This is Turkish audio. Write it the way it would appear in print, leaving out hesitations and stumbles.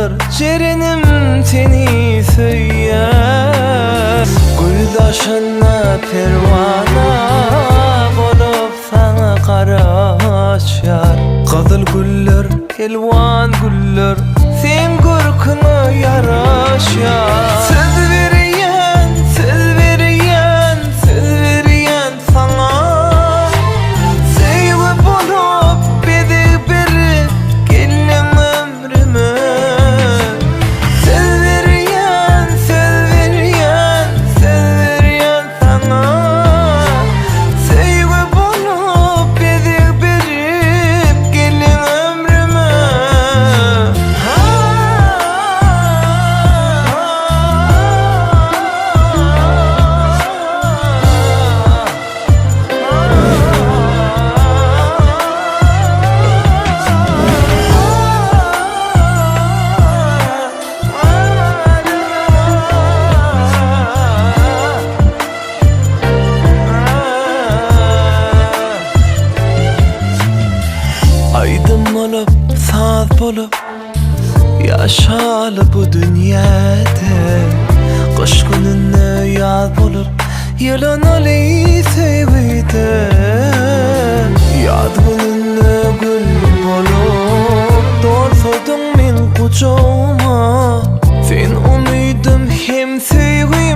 gülür Jerenim seni söyler Güldaşına pervana bolup sana karaşar Kızıl güller, elvan güller sen gürkünü yaraşar Söz veriyen, söz veriyen, söz veriyen sana Sevgi bulup bedi beri gelin ömrüme Söz veriyen, söz veriyen, söz veriyen sana Sevgi bulup bedi beri gelin ömrüme Aydın olup, saat bulup yaşalı bu dünyada Kış gününe yaz bulup yılan oli seviyde Yaz gününe gül bulup dorsudun min kucağıma Sen umidum hem sevgim